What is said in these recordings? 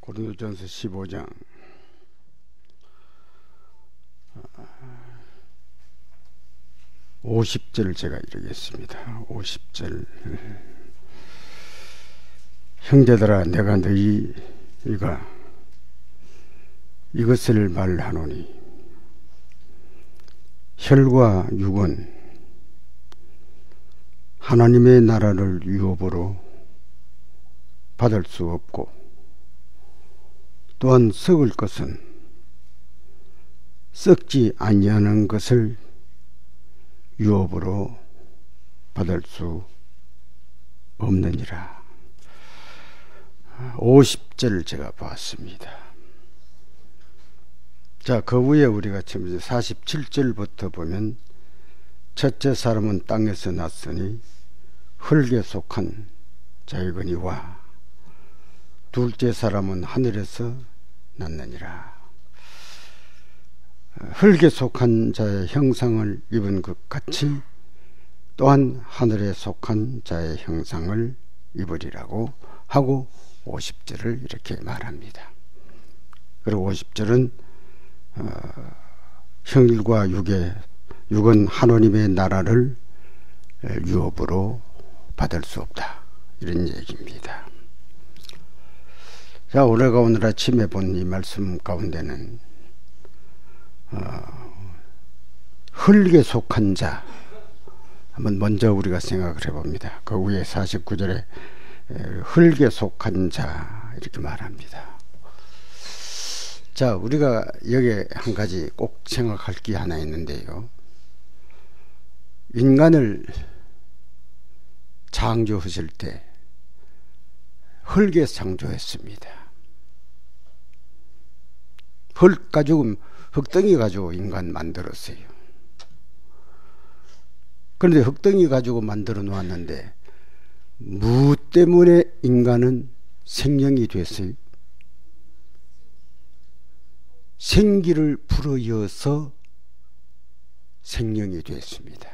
고린도전서 15장 50절 제가 읽겠습니다. 50절. 형제들아, 내가 너희가 이것을 말하노니 혈과 육은 하나님의 나라를 유업으로 받을 수 없고, 또한 썩을 것은 썩지 아니하는 것을 유업으로 받을 수 없느니라. 50절 제가 봤습니다. 자, 그 위에 우리가 지금 47절부터 보면, 첫째 사람은 땅에서 났으니 흙에 속한 자이거니와 둘째 사람은 하늘에서 났느니라. 흙에 속한 자의 형상을 입은 것 같이 또한 하늘에 속한 자의 형상을 입으리라고 하고 50절을 이렇게 말합니다. 그리고 50절은 혈과 육은 하나님의 나라를 유업으로 받을 수 없다, 이런 얘기입니다. 자, 우리가 오늘 아침에 본 이 말씀 가운데는 흙에 속한 자, 한번 먼저 우리가 생각을 해봅니다. 그 위에 49절에 흙에 속한 자, 이렇게 말합니다. 자, 우리가 여기에 한 가지 꼭 생각할 게 하나 있는데요, 인간을 창조하실 때 흙에 창조했습니다. 흙 가지고, 흙덩이 가지고 인간 만들었어요. 그런데 흙덩이 가지고 만들어 놓았는데 무 때문에 인간은 생명이 됐어요? 생기를 불어이어서 생명이 됐습니다.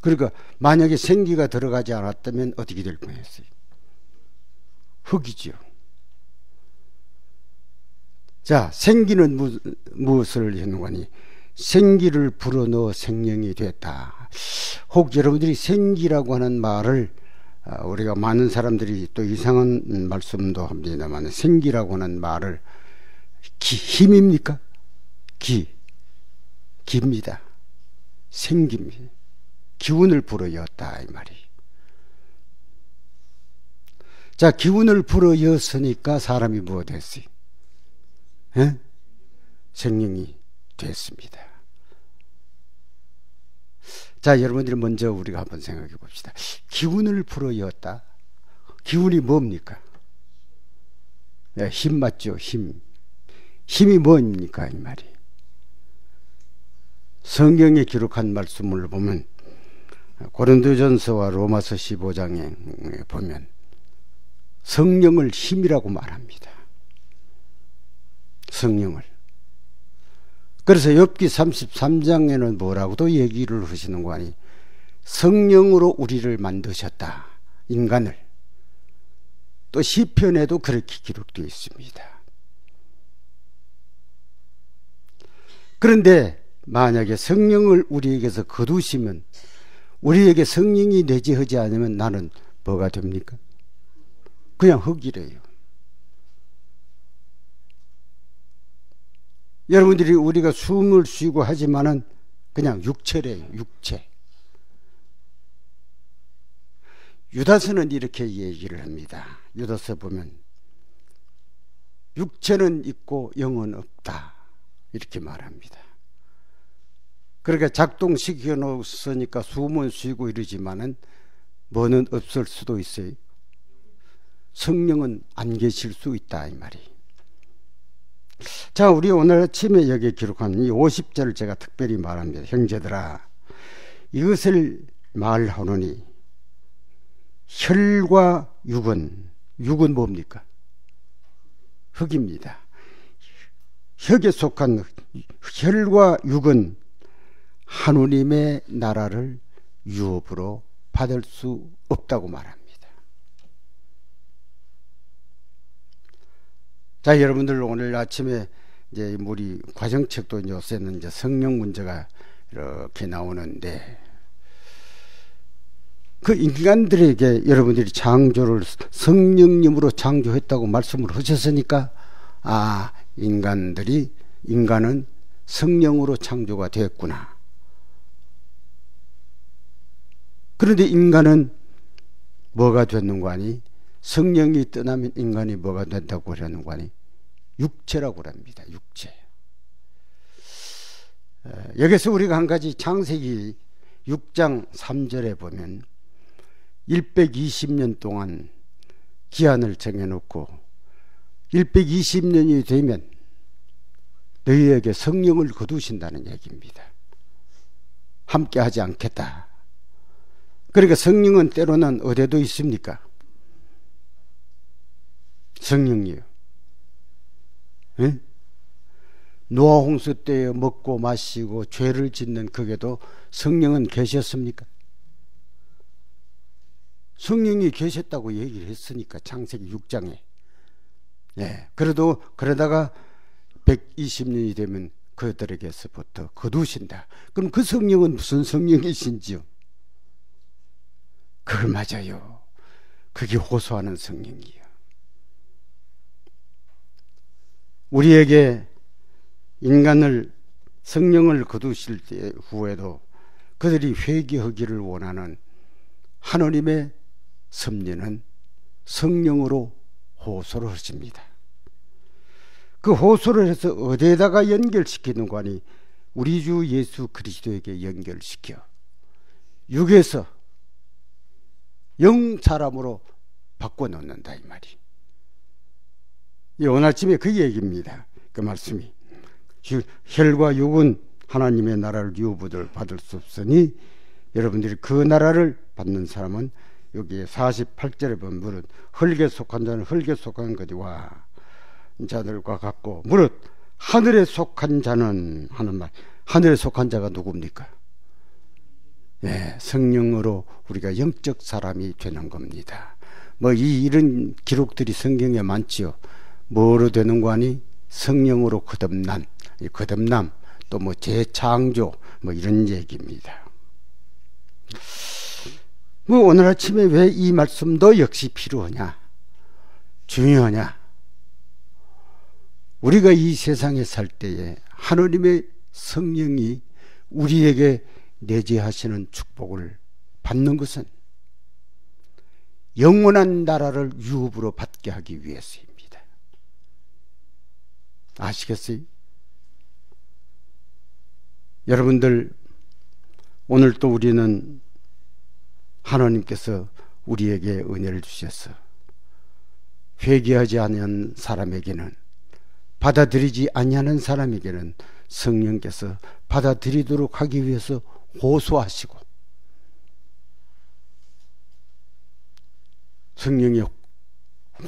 그러니까 만약에 생기가 들어가지 않았다면 어떻게 될 뻔했어요? 흙이죠. 자, 생기는 무엇을 하는 거니? 생기를 불어넣어 생명이 됐다. 혹 여러분들이 생기라고 하는 말을, 우리가 많은 사람들이 또 이상한 말씀도 합니다만, 생기라고 하는 말을 힘입니까? 기입니다. 생기입니다. 기운을 불어넣었다, 이 말이. 자, 기운을 불어넣었으니까 사람이 뭐 됐어요? 생명이 됐습니다. 자, 여러분들이 먼저 우리가 한번 생각해 봅시다. 기운을 불어넣었다. 기운이 뭡니까? 힘 맞죠? 힘이 뭡니까, 이 말이? 성경에 기록한 말씀을 보면, 고린도전서와 로마서 15장에 보면 성령을 힘이라고 말합니다. 성령을. 그래서 욥기 33장에는 뭐라고도 얘기를 하시는 거 아니? 성령으로 우리를 만드셨다, 인간을. 또 시편에도 그렇게 기록되어 있습니다. 그런데 만약에 성령을 우리에게서 거두시면, 우리에게 성령이 내재하지 않으면 나는 뭐가 됩니까? 그냥 흙이래요. 여러분들이 우리가 숨을 쉬고 하지만은 그냥 육체래요, 육체. 유다서는 이렇게 얘기를 합니다. 유다서 보면 육체는 있고 영은 없다, 이렇게 말합니다. 그러니까 작동시켜 놓으니까 숨은 쉬고 이러지만은 뭐는 없을 수도 있어요. 성령은 안 계실 수 있다, 이 말이. 자, 우리 오늘 아침에 여기에 기록한 이 50절을 제가 특별히 말합니다. 형제들아, 이것을 말하노니 혈과 육은 뭡니까? 흙입니다. 흙에 속한 혈과 육은 하느님의 나라를 유업으로 받을 수 없다고 말합니다. 자, 여러분들 오늘 아침에 이제 우리 과정책도 요새는 이제 성령 문제가 이렇게 나오는데, 그 인간들에게 여러분들이 창조를 성령님으로 창조했다고 말씀을 하셨으니까, 인간은 성령으로 창조가 되었구나. 그런데 인간은 뭐가 됐는가 하니, 성령이 떠나면 인간이 뭐가 된다고 하는가 하니, 육체라고 합니다. 육체. 여기서 우리가 한 가지 창세기 6장 3절에 보면 120년 동안 기한을 정해놓고 120년이 되면 너희에게 성령을 거두신다는 얘기입니다. 함께 하지 않겠다. 그러니까 성령은 때로는 어디에도 있습니까? 성령이요. 예? 노아 홍수 때 먹고 마시고 죄를 짓는 거기에도 성령은 계셨습니까? 성령이 계셨다고 얘기를 했으니까 창세기 6장에. 예. 그러다가 120년이 되면 그들에게서부터 거두신다. 그럼 그 성령은 무슨 성령이신지요? 그걸 맞아요. 그게 호소하는 성령이에요. 우리에게 인간을 성령을 거두실 때 후에도 그들이 회개하기를 원하는 하나님의 섭리는 성령으로 호소를 하십니다. 그 호소를 해서 어디에다가 연결시키는가 하니 우리 주 예수 그리스도에게 연결시켜 육에서 영 사람으로 바꿔놓는다 이 말이. 오늘 아침에 그 얘기입니다. 그 말씀이 혈과 육은 하나님의 나라를 유부들 받을 수 없으니 여러분들이 그 나라를 받는 사람은 여기에 48절에 보면 무릇 흙에 속한 자는 흙에 속한 것이와 자들과 같고 무릇 하늘에 속한 자는 하는 말. 하늘에 속한 자가 누굽니까? 네, 성령으로 우리가 영적 사람이 되는 겁니다. 이런 기록들이 성경에 많지요. 뭐로 되는 거 아니? 성령으로 거듭남, 또 재창조, 이런 얘기입니다. 오늘 아침에 왜 이 말씀도 역시 필요하냐? 중요하냐? 우리가 이 세상에 살 때에 하나님의 성령이 우리에게 내재하시는 축복을 받는 것은 영원한 나라를 유업으로 받게 하기 위해서입니다. 아시겠어요? 여러분들, 오늘 또 우리는 하나님께서 우리에게 은혜를 주셔서 회개하지 않은 사람에게는, 받아들이지 아니하는 사람에게는 성령께서 받아들이도록 하기 위해서 호소하시고, 성령의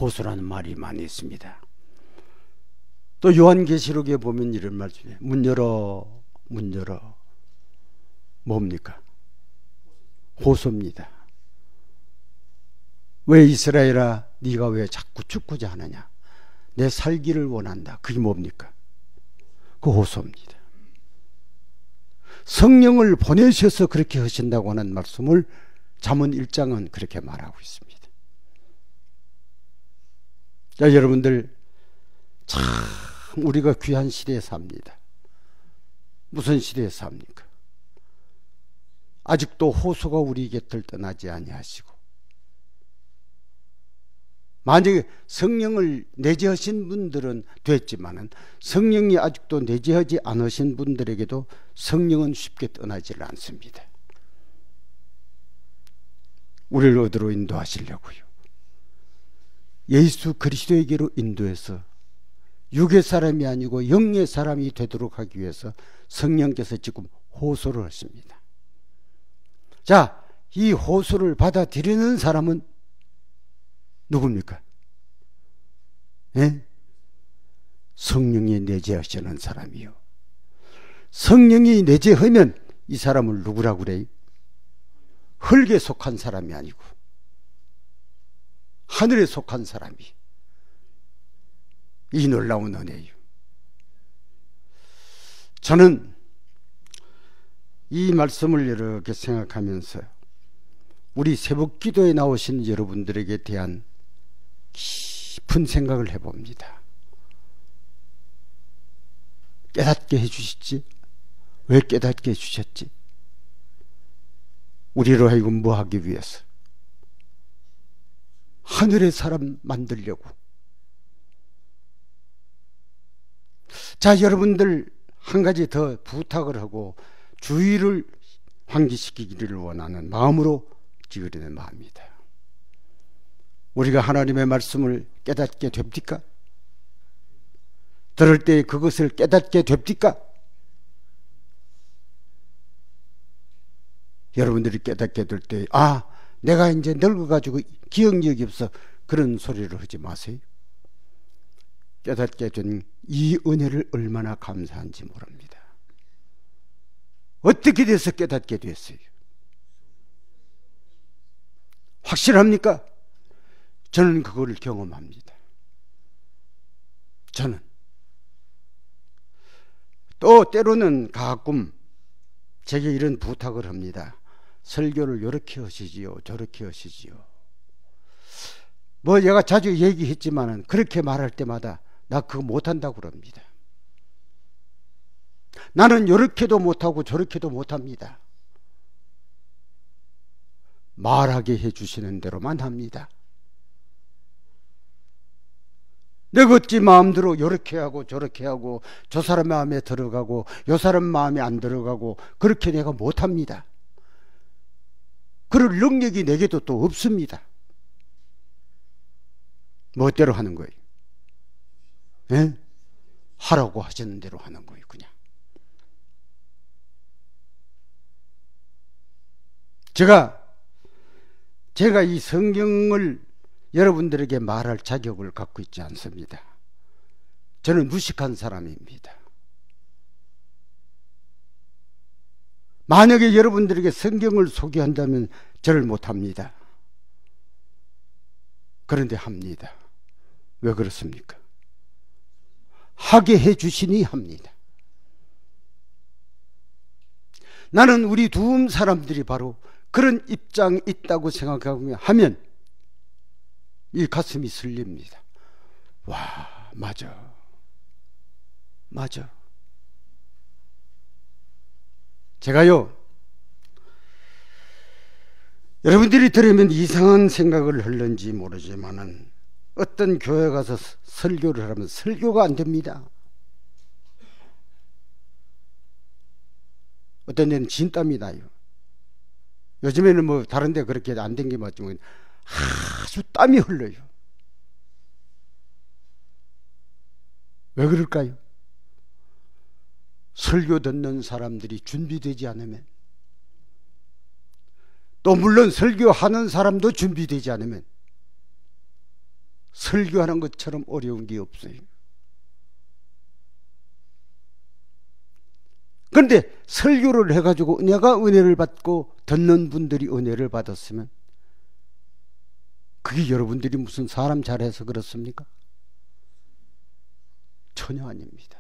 호소라는 말이 많이 있습니다. 또 요한계시록에 보면 이런 말 중에 문 열어, 문 열어. 뭡니까? 호소입니다. 왜 이스라엘아 네가 왜 자꾸 죽고자 하느냐? 내 살기를 원한다. 그게 뭡니까? 그 호소입니다. 성령을 보내셔서 그렇게 하신다고 하는 말씀을 잠언 1장은 그렇게 말하고 있습니다. 자, 여러분들, 참 우리가 귀한 시대에 삽니다. 무슨 시대에 삽니까? 아직도 호소가 우리 곁을 떠나지 아니하시고, 만약에 성령을 내재하신 분들은 됐지만은 성령이 아직도 내재하지 않으신 분들에게도 성령은 쉽게 떠나지를 않습니다. 우리를 어디로 인도하시려고요? 예수 그리스도에게로 인도해서 육의 사람이 아니고 영의 사람이 되도록 하기 위해서 성령께서 지금 호소를 하십니다. 자, 이 호소를 받아들이는 사람은 누굽니까? 예? 성령이 내재하시는 사람이요. 성령이 내재하면 이 사람을 누구라고 그래요? 흙에 속한 사람이 아니고 하늘에 속한 사람이. 이 놀라운 은혜예요. 저는 이 말씀을 이렇게 생각하면서 우리 새벽 기도에 나오신 여러분들에게 대한 깊은 생각을 해봅니다. 깨닫게 해주셨지? 왜 깨닫게 해주셨지? 우리로 하여금 뭐 하기 위해서? 하늘의 사람 만들려고. 자, 여러분들 한 가지 더 부탁을 하고 주의를 환기시키기를 원하는 마음으로 기울이는 마음입니다. 우리가 하나님의 말씀을 깨닫게 됩니까? 들을 때 그것을 깨닫게 됩니까? 여러분들이 깨닫게 될 때, 아, 내가 이제 늙어가지고 기억력이 없어, 그런 소리를 하지 마세요. 깨닫게 된 이 은혜를 얼마나 감사한지 모릅니다. 어떻게 돼서 깨닫게 됐어요? 확실합니까? 저는 그거를 경험합니다. 저는 또 때로는 가끔 제게 이런 부탁을 합니다. 설교를 이렇게 하시지요, 저렇게 하시지요. 뭐 제가 자주 얘기했지만은 그렇게 말할 때마다 나 그거 못한다고 그럽니다. 나는 이렇게도 못하고 저렇게도 못합니다. 말하게 해주시는 대로만 합니다. 내가 어찌 마음대로 이렇게 하고 저렇게 하고 저 사람 마음에 들어가고 요 사람 마음에 안 들어가고 그렇게 내가 못합니다. 그럴 능력이 내게도 또 없습니다. 멋대로 하는 거예요. 예? 하라고 하시는 대로 하는 거예요. 그냥 제가 이 성경을 여러분들에게 말할 자격을 갖고 있지 않습니다. 저는 무식한 사람입니다. 만약에 여러분들에게 성경을 소개한다면 저를 못합니다. 그런데 합니다. 왜 그렇습니까? 하게 해주시니 합니다. 나는 우리 두음 사람들이 바로 그런 입장이 있다고 생각하면 이 가슴이 설립니다. 와, 맞아. 제가요, 여러분들이 들으면 이상한 생각을 하는지 모르지만은 어떤 교회 가서 설교를 하면 설교가 안 됩니다. 어떤 데는 진땀이 나요. 요즘에는 뭐 다른 데 그렇게 안 된 게 맞지만 아주 땀이 흘러요. 왜 그럴까요? 설교 듣는 사람들이 준비되지 않으면, 또 물론 설교하는 사람도 준비되지 않으면 설교하는 것처럼 어려운 게 없어요. 그런데 설교를 해가지고 내가 은혜를 받고 듣는 분들이 은혜를 받았으면 그게 여러분들이 무슨 사람 잘해서 그렇습니까? 전혀 아닙니다.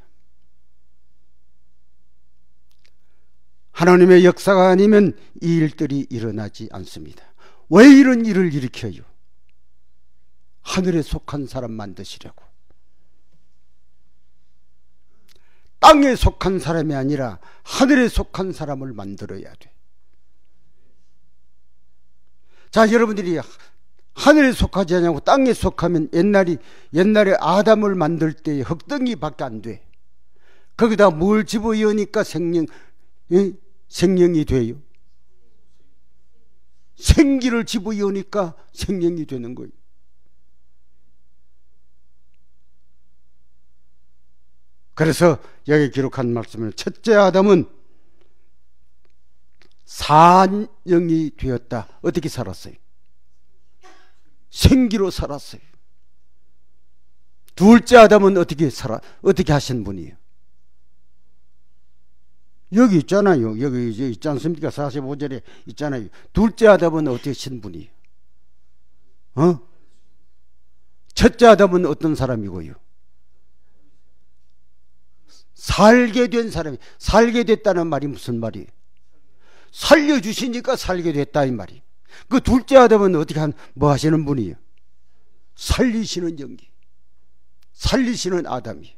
하나님의 역사가 아니면 이 일들이 일어나지 않습니다. 왜 이런 일을 일으켜요? 하늘에 속한 사람 만드시려고. 땅에 속한 사람이 아니라 하늘에 속한 사람을 만들어야 돼. 자, 여러분들이 하늘에 속하지 않냐고 땅에 속하면 옛날에 아담을 만들 때의 흙덩이밖에 안 돼. 거기다 뭘 집어넣으니까 생명이 돼요. 생기를 집어넣으니까 생명이 되는 거예요. 그래서 여기 기록한 말씀은 첫째 아담은 산영이 되었다. 어떻게 살았어요? 생기로 살았어요. 둘째 아담은 어떻게 하신 분이에요? 여기 있잖아요. 여기 이제 있지 않습니까? 45절에 있잖아요. 둘째 아담은 어떻게 하신 분이에요? 첫째 아담은 어떤 사람이고요? 살게 된 사람이, 살게 됐다는 말이 무슨 말이에요? 살려주시니까 살게 됐다 이 말이. 그 둘째 아담은 어떻게 뭐 하시는 분이에요? 살리시는 영기, 살리시는 아담이.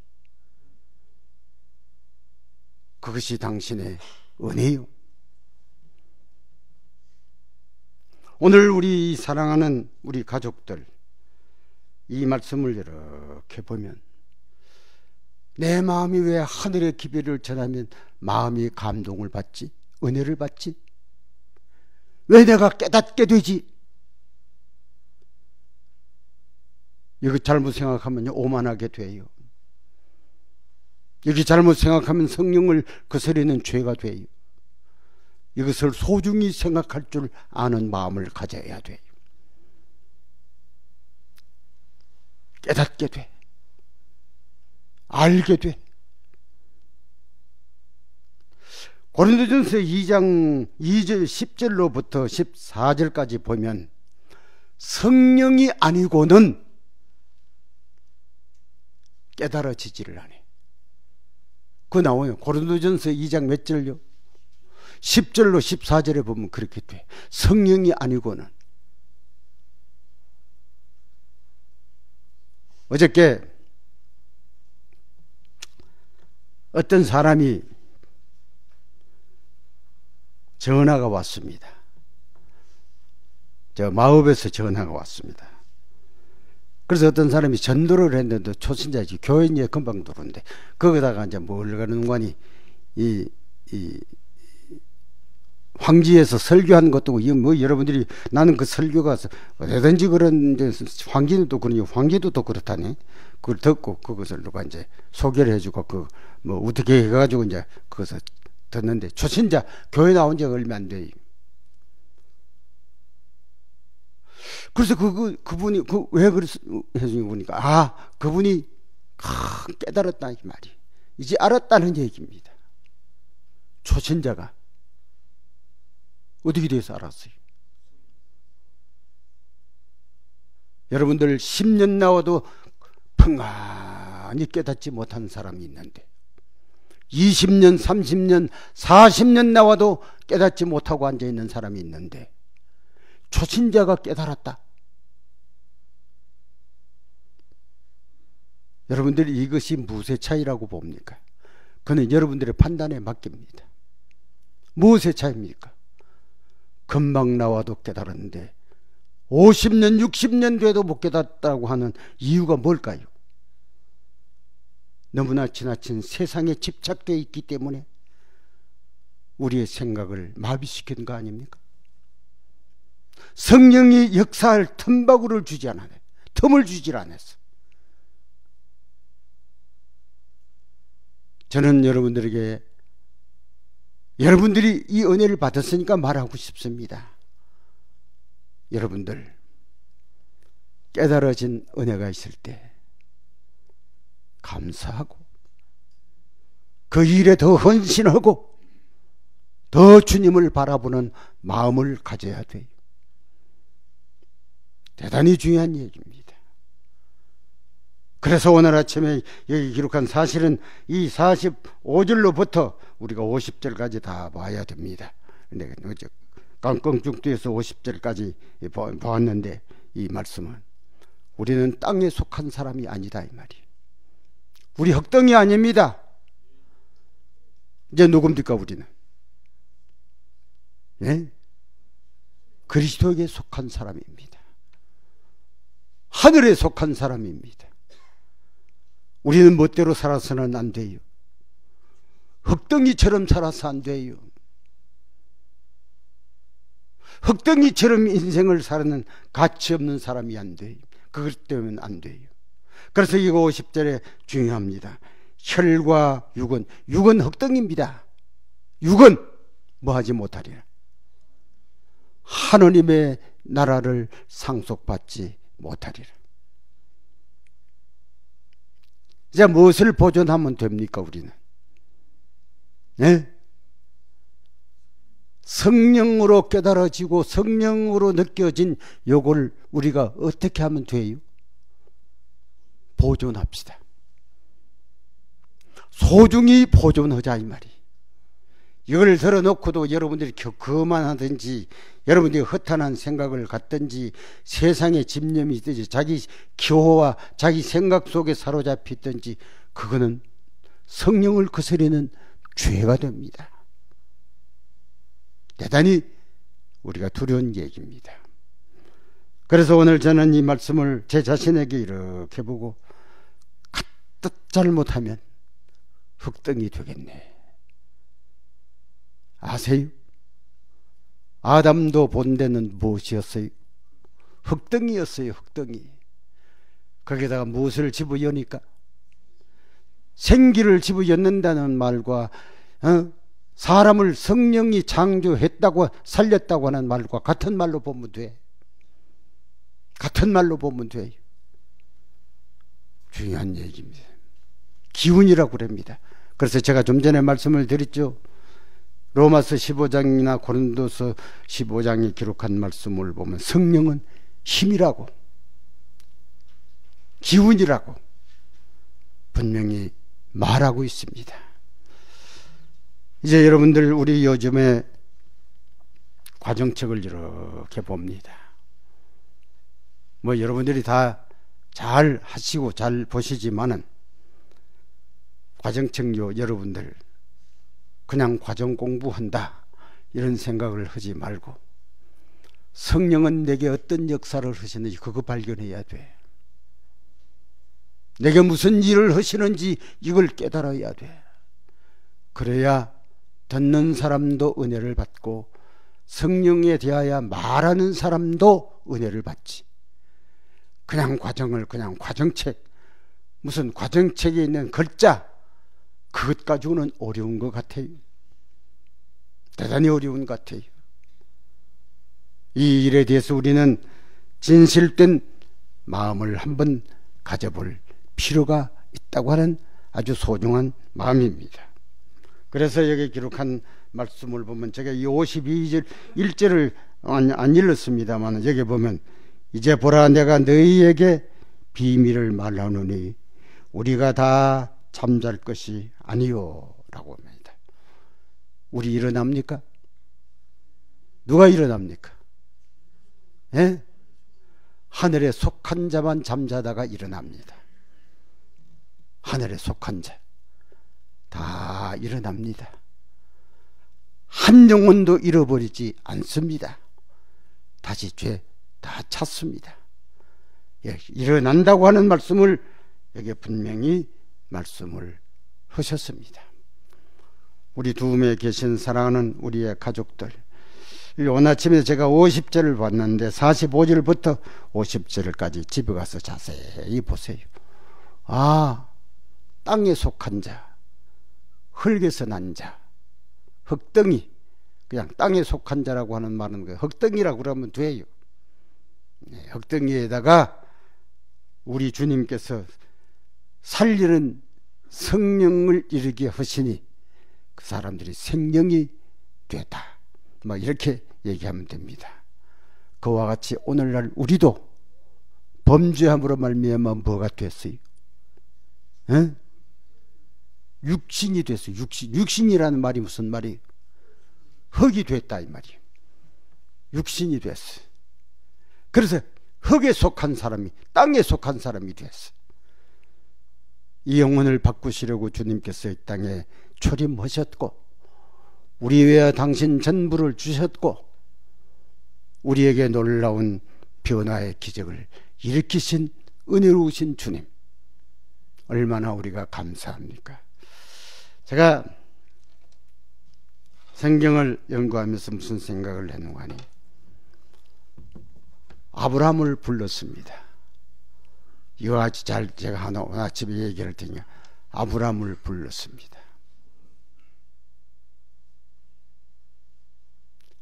그것이 당신의 은혜요. 오늘 우리 사랑하는 우리 가족들, 이 말씀을 이렇게 보면 내 마음이 왜 하늘의 기별을 전하면 마음이 감동을 받지? 은혜를 받지? 왜 내가 깨닫게 되지? 이거 잘못 생각하면 오만하게 돼요. 이렇게 잘못 생각하면 성령을 거스르는 죄가 돼요. 이것을 소중히 생각할 줄 아는 마음을 가져야 돼요. 깨닫게 돼. 알게 돼. 고린도전서 2장 2절 10절로부터 14절까지 보면 성령이 아니고는 깨달아지지를 않아요. 그거 나와요. 고린도전서 2장 몇 절요? 10절로 14절에 보면 그렇게 돼. 성령이 아니고는. 어저께 어떤 사람이 전화가 왔습니다. 저 마읍에서 전화가 왔습니다. 그래서 어떤 사람이 전도를 했는데 초신자지, 교인이 금방 들어오는데 거기다가 이제 뭘 가는 관이 이 황지에서 설교하는 것도 뭐 여러분들이 나는 그 설교가 어디든지 그런데 황지는 또 그러니 황지도 또 그렇다네. 그걸 듣고 그것을 누가 이제 소개를 해주고 그 뭐 어떻게 해가지고 이제 그것을 듣는데 초신자 교회 나온 지가 얼마 안 돼요. 그래서 그분이 왜 그랬는지 보니까 그분이 깨달았다 이 말이. 이제 알았다는 얘기입니다. 초신자가 어떻게 돼서 알았어요? 여러분들 10년 나와도 평안히 깨닫지 못한 사람이 있는데 20년, 30년, 40년 나와도 깨닫지 못하고 앉아있는 사람이 있는데 초신자가 깨달았다. 여러분들이 이것이 무엇의 차이라고 봅니까? 그는 여러분들의 판단에 맡깁니다. 무엇의 차이입니까? 금방 나와도 깨달았는데 50년, 60년 돼도 못 깨닫다고 하는 이유가 뭘까요? 너무나 지나친 세상에 집착되어 있기 때문에 우리의 생각을 마비시킨 거 아닙니까? 성령이 역사할 틈바구를 주지 않았네. 틈을 주질 않았어. 저는 여러분들에게 여러분들이 이 은혜를 받았으니까 말하고 싶습니다. 여러분들 깨달아진 은혜가 있을 때 감사하고 그 일에 더 헌신하고 더 주님을 바라보는 마음을 가져야 돼요. 대단히 중요한 얘기입니다. 그래서 오늘 아침에 여기 기록한 사실은 이 45절로부터 우리가 50절까지 다 봐야 됩니다. 근데 어제 깡껑죽두에서 50절까지 보았는데 이 말씀은 우리는 땅에 속한 사람이 아니다 이 말이에요. 우리 흙덩이 아닙니다. 이제 누굽니까 우리는? 네? 그리스도에게 속한 사람입니다. 하늘에 속한 사람입니다. 우리는 멋대로 살아서는 안 돼요. 흙덩이처럼 살아서 안 돼요. 흙덩이처럼 인생을 사는 가치 없는 사람이 안 돼요. 그것 때문에 안 돼요. 그래서 이거 50절에 중요합니다. 혈과 육은 흙덩이입니다. 육은 뭐하지 못하리라. 하느님의 나라를 상속받지 못하리라. 이제 무엇을 보존하면 됩니까 우리는? 네? 성령으로 깨달아지고 성령으로 느껴진 요걸 우리가 어떻게 하면 돼요? 보존합시다. 소중히 보존하자 이 말이. 이걸 들어놓고도 여러분들이 거만하든지 여러분들이 허탄한 생각을 갖든지 세상에 집념이 있든지 자기 기호와 자기 생각 속에 사로잡히든지 그거는 성령을 거스르는 죄가 됩니다. 대단히 우리가 두려운 얘기입니다. 그래서 오늘 저는 이 말씀을 제 자신에게 이렇게 보고 가뜩 잘못하면 흑덩이 되겠네. 아세요? 아담도 본때는 무엇이었어요? 흑덩이였어요. 흑덩이. 거기다가 무엇을 집어여니까? 생기를 집어였는다는 말과 사람을 성령이 창조했다고 살렸다고 하는 말과 같은 말로 보면 돼. 같은 말로 보면 돼요. 중요한 얘기입니다. 기운이라고 그럽니다. 그래서 제가 좀 전에 말씀을 드렸죠. 로마서 15장이나 고린도서 15장에 기록한 말씀을 보면 성령은 힘이라고, 기운이라고 분명히 말하고 있습니다. 이제 여러분들 우리 요즘에 과정책을 이렇게 봅니다. 뭐 여러분들이 다 잘 하시고 잘 보시지만은 과정책요 여러분들 그냥 과정 공부한다 이런 생각을 하지 말고 성령은 내게 어떤 역사를 하시는지 그거 발견해야 돼. 내게 무슨 일을 하시는지 이걸 깨달아야 돼. 그래야 듣는 사람도 은혜를 받고 성령에 대하여 말하는 사람도 은혜를 받지. 그냥 과정을 그냥 과정책, 무슨 과정책에 있는 글자 그것 가지고는 어려운 것 같아요. 대단히 어려운 것 같아요. 이 일에 대해서 우리는 진실된 마음을 한번 가져볼 필요가 있다고 하는 아주 소중한 마음입니다. 그래서 여기 기록한 말씀을 보면 제가 이 52절 1절을 안 읽었습니다만 여기 보면 이제 보라 내가 너희에게 비밀을 말하노니 우리가 다 잠잘 것이 아니요 라고 합니다. 우리 일어납니까? 누가 일어납니까? 예? 하늘에 속한 자만 잠자다가 일어납니다. 하늘에 속한 자 다 일어납니다. 한 영혼도 잃어버리지 않습니다. 다시 죄 다 찾습니다. 예, 일어난다고 하는 말씀을 여기 분명히 말씀을 하셨습니다. 우리 두음에 계신 사랑하는 우리의 가족들, 오늘 아침에 제가 50절을 봤는데 45절부터 50절까지 집에 가서 자세히 보세요. 아, 땅에 속한 자, 흙에서 난 자, 흙덩이, 그냥 땅에 속한 자라고 하는 말은 그 흙덩이라고 그러면 돼요. 네, 흙덩이에다가 우리 주님께서 살리는 성령을 이르게 하시니 그 사람들이 생명이 되다. 뭐 이렇게 얘기하면 됩니다. 그와 같이 오늘날 우리도 범죄함으로 말미암아 뭐가 됐어요? 에? 육신이 됐어요. 육신이라는 말이 무슨 말이에요? 흙이 됐다 이 말이에요. 육신이 됐어요. 그래서 흙에 속한 사람이 땅에 속한 사람이 됐어요. 이 영혼을 바꾸시려고 주님께서 이 땅에 초림하셨고 우리 위에 당신 전부를 주셨고 우리에게 놀라운 변화의 기적을 일으키신 은혜로우신 주님, 얼마나 우리가 감사합니까? 제가 성경을 연구하면서 무슨 생각을 했는가 하니 아브라함을 불렀습니다. 이거 아주 잘 제가 오늘 아침에 얘기할 테니 아브라함을 불렀습니다.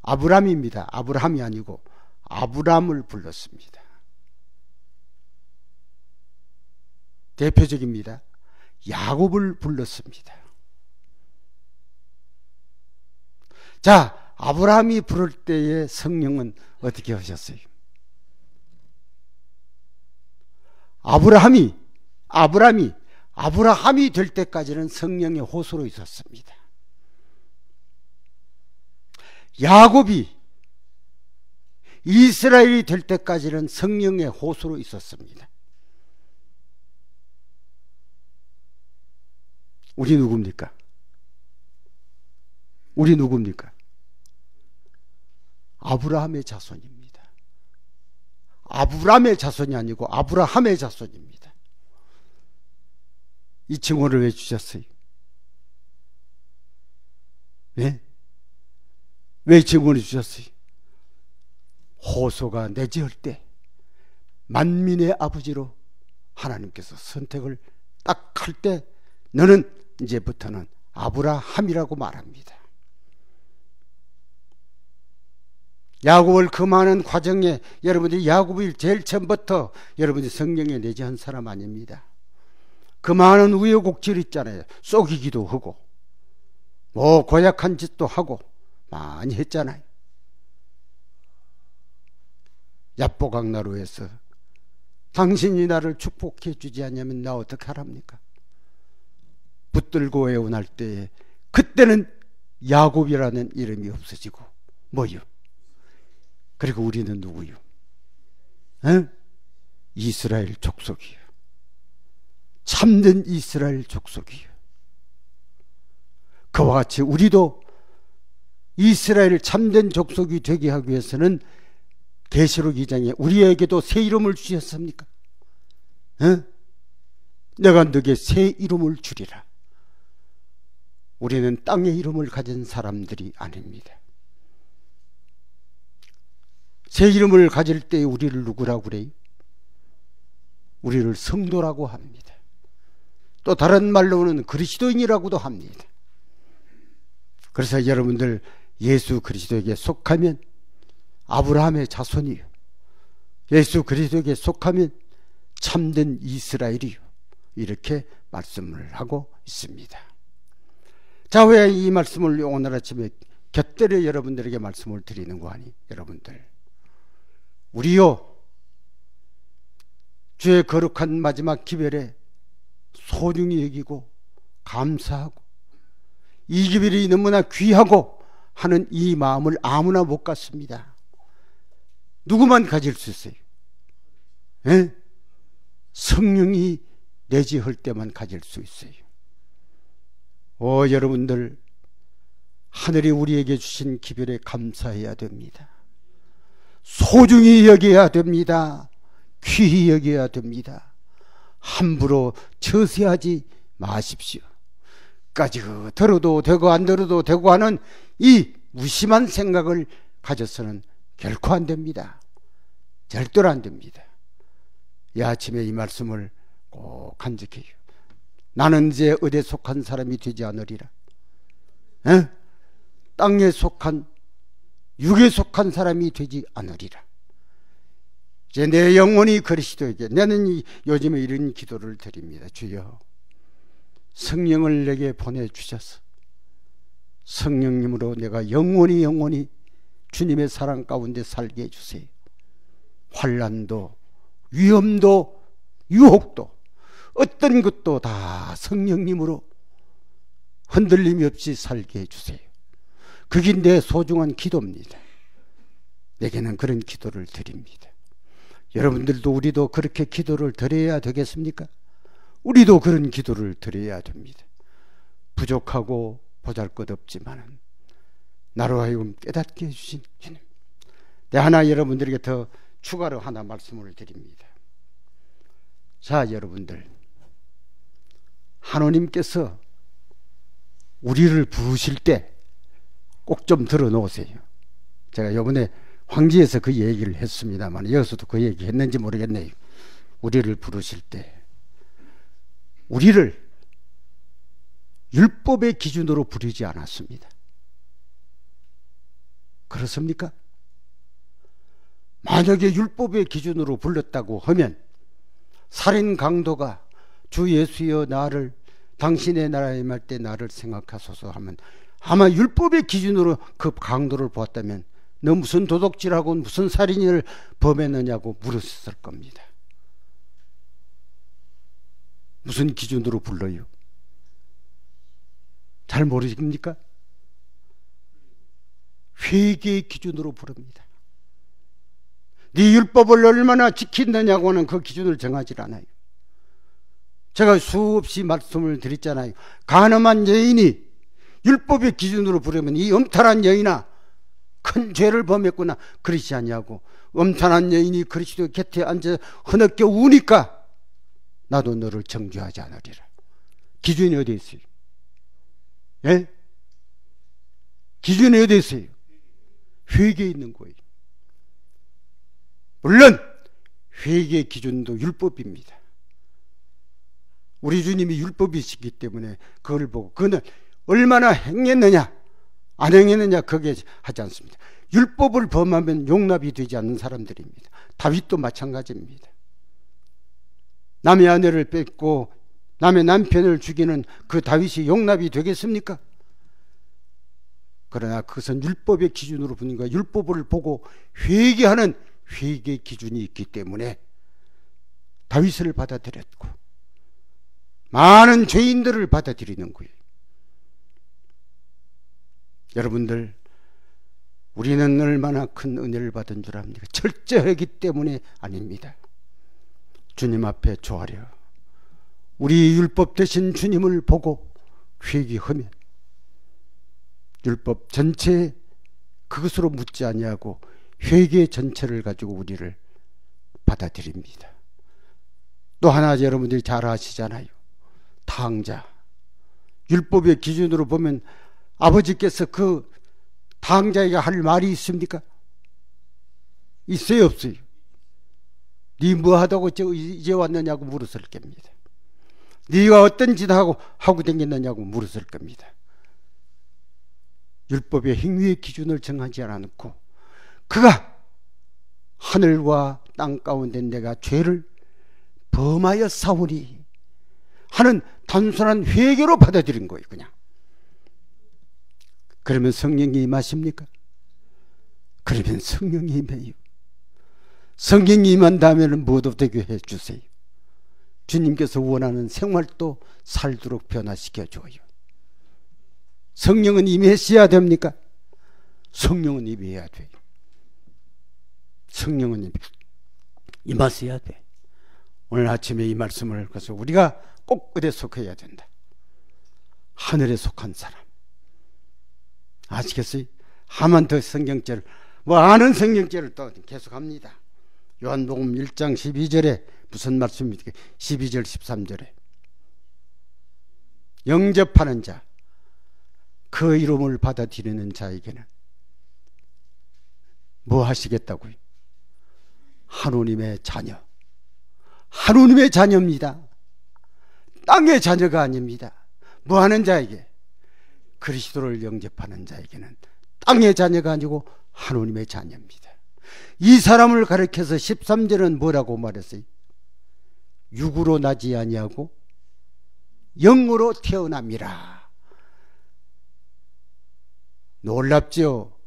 아브라함입니다. 아브라함이 아니고 아브라함을 불렀습니다. 대표적입니다. 야곱을 불렀습니다. 자, 아브라함이 부를 때의 성령은 어떻게 하셨어요? 아브라함이 아브라함이 될 때까지는 성령의 호소로 있었습니다. 야곱이 이스라엘이 될 때까지는 성령의 호소로 있었습니다. 우리 누굽니까? 우리 누굽니까? 아브라함의 자손입니다. 아브람의 자손이 아니고 아브라함의 자손입니다. 이 증언을 왜 주셨어요? 네? 왜 증언을 주셨어요? 호소가 내지을 때 만민의 아버지로 하나님께서 선택을 딱 할 때 너는 이제부터는 아브라함이라고 말합니다. 야곱을 그 많은 과정에 여러분들이 야곱이 제일 처음부터 여러분들이 성령에 내재한 사람 아닙니다. 그 많은 우여곡절 있잖아요. 속이기도 하고 뭐 고약한 짓도 하고 많이 했잖아요. 야보강나루에서 당신이 나를 축복해 주지 않으면 나 어떻게 하랍니까? 붙들고 애원할 때에 그때는 야곱이라는 이름이 없어지고 뭐요? 그리고 우리는 누구요? 에? 이스라엘 족속이요. 참된 이스라엘 족속이요. 그와 같이 우리도 이스라엘 참된 족속이 되게 하기 위해서는 계시록 2장에 우리에게도 새 이름을 주셨습니까? 에? 내가 너에게 새 이름을 주리라. 우리는 땅의 이름을 가진 사람들이 아닙니다. 새 이름을 가질 때 우리를 누구라고 그래요? 우리를 성도라고 합니다. 또 다른 말로는 그리스도인이라고도 합니다. 그래서 여러분들 예수 그리스도에게 속하면 아브라함의 자손이요, 예수 그리스도에게 속하면 참된 이스라엘이요, 이렇게 말씀을 하고 있습니다. 자, 왜 이 말씀을 오늘 아침에 곁들여 여러분들에게 말씀을 드리는 거 아니? 여러분들, 우리요 주의 거룩한 마지막 기별에 소중히 여기고 감사하고 이 기별이 너무나 귀하고 하는 이 마음을 아무나 못 갖습니다. 누구만 가질 수 있어요? 에? 성령이 내재할 때만 가질 수 있어요. 여러분들, 하늘이 우리에게 주신 기별에 감사해야 됩니다. 소중히 여겨야 됩니다. 귀히 여겨야 됩니다. 함부로 처세하지 마십시오. 까지 들어도 되고 안 들어도 되고 하는 이 무심한 생각을 가져서는 결코 안 됩니다. 절대로 안 됩니다. 이 아침에 이 말씀을 꼭 간직해요. 나는 이제 어디에 속한 사람이 되지 않으리라. 에? 땅에 속한, 육에 속한 사람이 되지 않으리라. 이제 내 영혼이 그리스도에게, 나는 요즘에 이런 기도를 드립니다. 주여, 성령을 내게 보내주셔서 성령님으로 내가 영원히 주님의 사랑 가운데 살게 해주세요. 환난도 위험도 유혹도 어떤 것도 다 성령님으로 흔들림이 없이 살게 해주세요. 그게 내 소중한 기도입니다. 내게는 그런 기도를 드립니다. 여러분들도 우리도 그렇게 기도를 드려야 되겠습니까? 우리도 그런 기도를 드려야 됩니다. 부족하고 보잘것없지만은 나로 하여금 깨닫게 해주신 주님, 네, 하나 여러분들에게 더 추가로 하나 말씀을 드립니다. 자, 여러분들, 하나님께서 우리를 부르실 때 꼭 좀 들어놓으세요. 제가 이번에 황지에서 그 얘기를 했습니다만 여기서도 그 얘기 했는지 모르겠네요. 우리를 부르실 때 우리를 율법의 기준으로 부르지 않았습니다. 그렇습니까? 만약에 율법의 기준으로 불렀다고 하면 살인 강도가 주 예수여 나를 당신의 나라에 임할 때 나를 생각하소서 하면 아마 율법의 기준으로 그 강도를 보았다면 너 무슨 도둑질하고 무슨 살인을 범했느냐고 물었을 겁니다. 무슨 기준으로 불러요? 잘 모르십니까? 회개의 기준으로 부릅니다. 네 율법을 얼마나 지킨느냐고는 그 기준을 정하지 않아요. 제가 수없이 말씀을 드렸잖아요. 간음한 여인이 율법의 기준으로 부르면 이 엄탈한 여인아 큰 죄를 범했구나 그러지 않냐고. 엄탈한 여인이 그리스도 곁에 앉아 흐느껴 우니까 나도 너를 정죄하지 않으리라. 기준이 어디 있어요? 예? 기준이 어디 있어요? 회개에 있는 거예요. 물론 회개의 기준도 율법입니다. 우리 주님이 율법이시기 때문에 그걸 보고 그는 얼마나 행했느냐 안 행했느냐 그게 하지 않습니다. 율법을 범하면 용납이 되지 않는 사람들입니다. 다윗도 마찬가지입니다. 남의 아내를 뺏고 남의 남편을 죽이는 그 다윗이 용납이 되겠습니까? 그러나 그것은 율법의 기준으로 보는 거야. 율법을 보고 회개하는 회개의 기준이 있기 때문에 다윗을 받아들였고 많은 죄인들을 받아들이는 거예요. 여러분들, 우리는 얼마나 큰 은혜를 받은 줄 압니까? 철저하기 때문에 아닙니다. 주님 앞에 조아려 우리 율법 대신 주님을 보고 회개하면 율법 전체 그것으로 묻지 아니하고 회개 전체를 가지고 우리를 받아들입니다. 또 하나 여러분들이 잘 아시잖아요. 탕자. 율법의 기준으로 보면 아버지께서 그 탕자에게 할 말이 있습니까? 있어요, 없어요? 네 뭐 하다고 이제 왔느냐고 물었을 겁니다. 네가 어떤 짓 하고 다녔느냐고 물었을 겁니다. 율법의 행위의 기준을 정하지 않고 그가 하늘과 땅 가운데 내가 죄를 범하여 사오니 하는 단순한 회개로 받아들인 거예요. 그냥. 그러면 성령이 임하십니까? 그러면 성령이 임해요. 성령이 임한다면 뭐도 되게 해주세요. 주님께서 원하는 생활도 살도록 변화시켜줘요. 성령은 임하셔야 됩니까? 성령은 임해야 돼요. 성령은 임하셔야 돼. 오늘 아침에 이 말씀을 그래서 우리가 꼭 어디에 속해야 된다. 하늘에 속한 사람. 아시겠어요? 하만 더 성경죄를 아는 성경죄를 또 계속합니다. 요한복음 1장 12절에 무슨 말씀입니까? 12절 13절에 영접하는 자, 그 이름을 받아들이는 자에게는 뭐 하시겠다고요? 하느님의 자녀. 하느님의 자녀입니다. 땅의 자녀가 아닙니다. 뭐 하는 자에게? 그리스도를 영접하는 자에게는 땅의 자녀가 아니고 하느님의 자녀입니다. 이 사람을 가리켜서 13절은 뭐라고 말했어요? 육으로 나지 아니하고 영으로 태어남이라. 놀랍죠?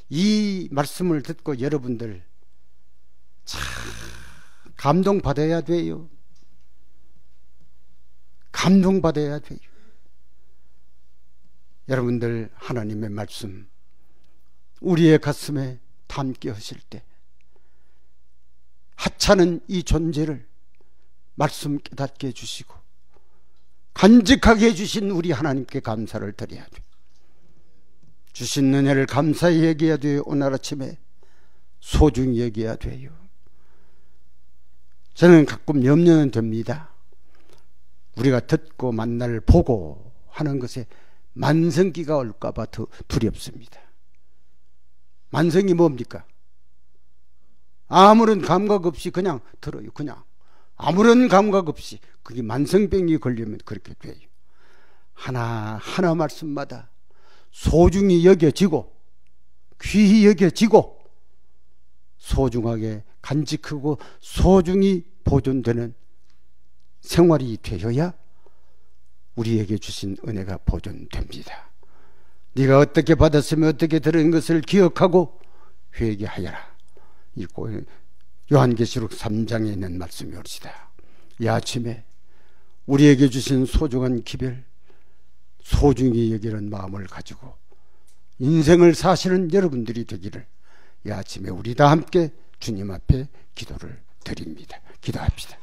이 말씀을 듣고 여러분들 참 감동받아야 돼요. 감동받아야 돼요. 여러분들 하나님의 말씀 우리의 가슴에 담게 하실 때 하찮은 이 존재를 말씀 깨닫게 해주시고 간직하게 해주신 우리 하나님께 감사를 드려야 돼. 주신 은혜를 감사히 여겨야 돼요. 오늘 아침에 소중히 여겨야 돼요. 저는 가끔 염려는 됩니다. 우리가 듣고 만날 보고 하는 것에 만성기가 올까봐 더 두렵습니다. 만성이 뭡니까? 아무런 감각 없이 그냥 들어요. 그냥 아무런 감각 없이. 그게 만성병이 걸리면 그렇게 돼요. 하나 말씀마다 소중히 여겨지고 귀히 여겨지고 소중하게 간직하고 소중히 보존되는 생활이 되어야 우리에게 주신 은혜가 보존됩니다. 네가 어떻게 받았으면 어떻게 들은 것을 기억하고 회개하여라. 요한계시록 3장에 있는 말씀이 옳시다. 이 아침에 우리에게 주신 소중한 기별, 소중히 여기는 마음을 가지고 인생을 사시는 여러분들이 되기를 이 아침에 우리 다 함께 주님 앞에 기도를 드립니다. 기도합시다.